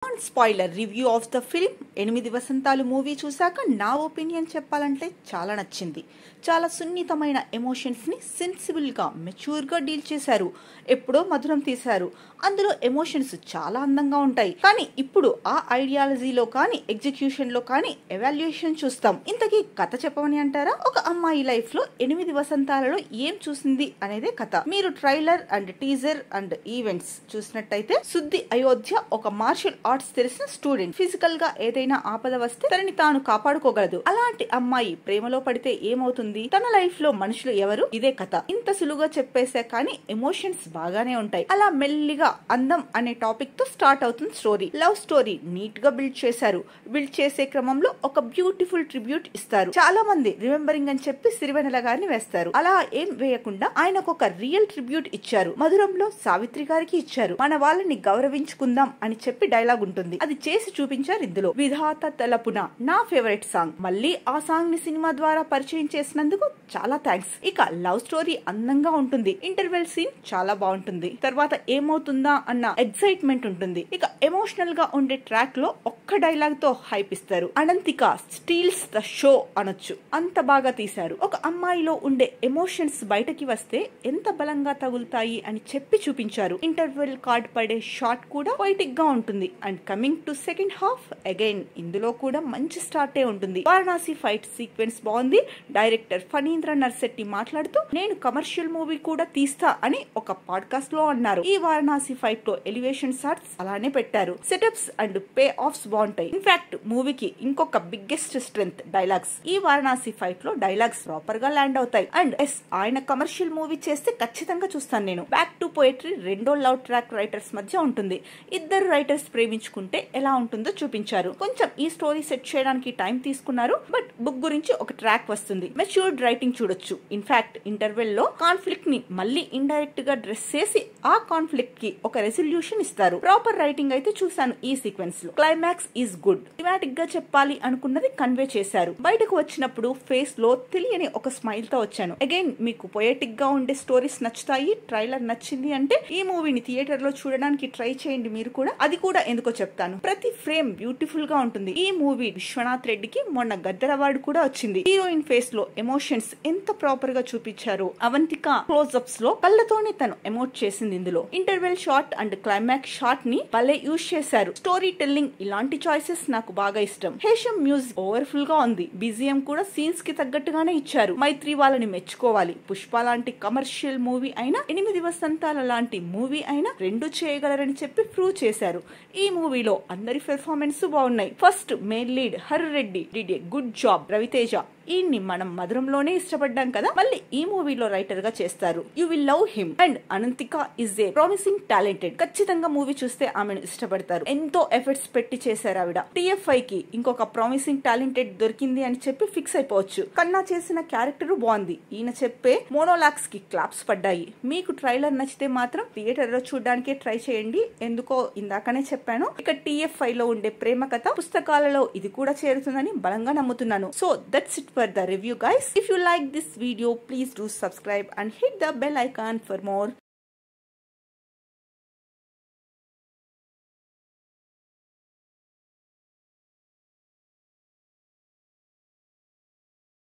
Spoiler review of the film 8 Vasanthalu movie చూశాక నా opinion చెప్పాలంటే చాలా నచ్చింది. చాలా సున్నితమైన ఎమోషన్స్ ని సెన్సిబుల్ గా మెచ్యూర్ గా డీల్ చేశారు. ఎప్పుడో మధురం తీశారు. అందులో ఎమోషన్స్ చాలా అందంగా ఉంటాయి. కానీ ఇప్పుడు ఆ ఐడియాలజీలో కానీ ఎగ్జిక్యూషన్ లో కానీ ఎవాల్యుయేషన్ చూస్తాం. ఇంతకీ కథ చెప్పమని అంటారా? ఒక అమ్మాయి లైఫ్ లో 8 వసంతాలలో ఏం చూసింది అనేదే కథ. మీరు trailer and teaser and events చూసినట్టయితే శుద్ధి అయోధ్య ఒక మార్షల్ ఆర్ట్స్ తెలిసిన స్టూడెంట్. ఫిజికల్ గా ఏదైనా ఆపద వస్తే తనని తాను కాపాడుకోగలదు. అలాంటి అమ్మాయి ప్రేమలో పడితే ఏమవుతుంది? తన లైఫ్ లో మనుషులు ఎవరు? ఇదే కథ. ఇంత సులువుగా చెప్పేసా కానీ ఎమోషన్స్ బాగానే ఉంటాయి. అలా మెల్లిగా అందం అనే టాపిక్ తో స్టార్ట్ అవుతుంది స్టోరీ. లవ్ స్టోరీ నీట్ గా బిల్డ్ చేశారు. బిల్డ్ చేసే క్రమంలో ఒక బ్యూటిఫుల్ ట్రిబ్యూట్ ఇస్తారు. చాలా మంది రిమెంబరింగ్ అని చెప్పి సిరివెన్నెల గారిని వేస్తారు. అలా ఏం వేయకుండా ఆయనకు ఒక రియల్ ట్రిబ్యూట్ ఇచ్చారు. మధురంలో సావిత్రి గారికి ఇచ్చారు. మన వాళ్ళని గౌరవించుకుందాం అని చెప్పి డైలాగ్ ఉంటుంది. అది చేసి చూపించారు ఇందులో. విధాత తలపున నా ఫేవరెట్ సాంగ్. మళ్ళీ ఆ సాంగ్ ని సినిమా ద్వారా పరిచయం చేసినందుకు చాలా థ్యాంక్స్. ఇక లవ్ స్టోరీ అందంగా ఉంటుంది. ఇంటర్వెల్ సీన్ చాలా బాగుంటుంది. తర్వాత ఏమవుతుందా అన్న ఎక్సైట్మెంట్ ఉంటుంది. ఇక ఎమోషనల్ గా ఉండే ట్రాక్ లో ఒక్క డైలాగ్ తో హైప్ ఇస్తారు. అనంతిక స్టీల్స్ ద షో అనొచ్చు. అంత బాగా తీశారు. ఒక అమ్మాయిలో ఉండే ఎమోషన్స్ బయటకి వస్తే ఎంత బలంగా తగులుతాయి అని చెప్పి చూపించారు. ఇంటర్వెల్ కార్డ్ పడే షాట్ కూడా పొయిటిక్ గా ఉంటుంది. And coming to second half again ఇందులో కూడా మంచి స్టార్టే ఉంటుంది. వారణాసి ఫైట్ సీక్వెన్స్ బాగుంది. డైరెక్టర్ ఫణీంద్ర నర్శెట్టి మాట్లాడుతూ నేను కమర్షియల్ మూవీ కూడా తీస్తా అని ఒక పాడ్కాస్ట్ లో అన్నారు. ఈ వారణాసి ఫైట్ లో ఎలివేషన్ షాట్స్ అలానే పెట్టారు. సెటప్స్ అండ్ పే ఆఫ్స్ బాగుంటాయి. ఇన్ఫాక్ట్ మూవీకి ఇంకొక బిగ్గెస్ట్ స్ట్రెంగ్త్ డైలాగ్స్. ఈ వారణాసి ఫైట్ లో డైలాగ్స్ ప్రాపర్ గా ల్యాండ్ అవుతాయి. అండ్ ఆయన కమర్షియల్ మూవీ చేస్తే ఖచ్చితంగా చూస్తాను నేను. బ్యాక్ టు పోయట్రీ రెండో లవ్ ట్రాక్ రైటర్స్ మధ్య ఉంటుంది. ఇద్దరు రైటర్స్ ప్రేమించుకుంటే ఎలా ఉంటుందో చూపించారు. కొంచెం ఈ స్టోరీ సెట్ చేయడానికి టైం తీసుకున్నారు. బట్ బుక్ గురించి ఒక ట్రాక్ వస్తుంది. మెచ్యూర్డ్ రైటింగ్ చూడొచ్చు. ఇన్ఫాక్ట్ ఇంటర్వెల్ లో కాన్ఫ్లిక్ట్ ని మళ్ళీ ఇండైరెక్ట్ గా డ్రెస్ చేసి ఆ కాన్ఫ్లిక్ట్ కి ఒక రెజల్యూషన్ ఇస్తారు. ప్రాపర్ రైటింగ్ అయితే చూసాను ఈ సీక్వెన్స్ లో. Climax is good. థిమాటిక్ గా చెప్పాలి అనుకున్నది కన్వే చేశారు. బయటకు వచ్చినప్పుడు ఫేస్ లో తెలియని ఒక స్మైల్ తో వచ్చాను. అగైన్ మీకు పొయటిక్ గా ఉండే స్టోరీస్ నచ్చుతాయి. ట్రైలర్ నచ్చింది అంటే ఈ మూవీని థియేటర్ లో చూడడానికి ట్రై చేయండి మీరు కూడా. అది కూడా ఎందుకో చెప్తాను. ప్రతి ఫ్రేమ్ బ్యూటిఫుల్ గా ఉంటుంది. ఈ మూవీ విశ్వనాథ్ రెడ్డికి మొన్న గద్దర్ అవార్డు కూడా వచ్చింది. హీరోయిన్ ఫేస్ లో ఎమోషన్స్ ఎంత ప్రాపర్ గా చూపించారు. అవంతిక క్లోజ్అప్స్ లో కళ్ళతోనే తను ఎమోట్ చేసింది ఇందులో. Interval shot and climax shot ని భలే యూజ్ చేశారు. స్టోరీ టెల్లింగ్ ఇలాంటి చాయిసెస్ నాకు బాగా ఇష్టం. హేషం మ్యూజిక్ ఓవర్ఫుల్ గా ఉంది. బిజిఎం కూడా సీన్స్ కి తగ్గట్టుగానే ఇచ్చారు. మైత్రి వాళ్ళని మెచ్చుకోవాలి. పుష్ప లాంటి కమర్షియల్ మూవీ అయినా 8 వసంతాల లాంటి మూవీ అయినా రెండు చేయగలరని చెప్పి ప్రూవ్ చేశారు. ఈ మూవీలో అందరి పెర్ఫార్మెన్స్ బాగున్నాయి. First main lead her Reddy did a good job. Ravi Teja ఈయన్ని మనం మధురంలోనే ఇష్టపడ్డాం కదా, మళ్ళీ ఈ మూవీలో రైటర్ గా చేస్తారు. You will love him. And Ananthika is a promising talented. ఖచ్చితంగా మూవీ చూస్తే ఆమెను ఇష్టపడతారు. ఎంతో ఎఫర్ట్స్ పెట్టి చేశారు ఆవిడ. TFI కి ఇంకొక ప్రామిసింగ్ టాలెంటెడ్ దొరికింది అని చెప్పి ఫిక్స్ అయిపోవచ్చు. కన్నా చేసిన క్యారెక్టర్ బాగుంది. ఈయన చెప్పే మోనోలాగ్స్ కి క్లాప్స్ పడ్డాయి. మీకు ట్రైలర్ నచ్చితే మాత్రం థియేటర్ లో చూడడానికే ట్రై చేయండి. ఎందుకో ఇందాకనే చెప్పాను. ఇక TFI లో ఉండే ప్రేమ కథ పుస్తకాలలో ఇది కూడా చేరుతుందని బలంగా నమ్ముతున్నాను. So that's it for the review guys. If you like this video, please do subscribe and hit the bell icon for more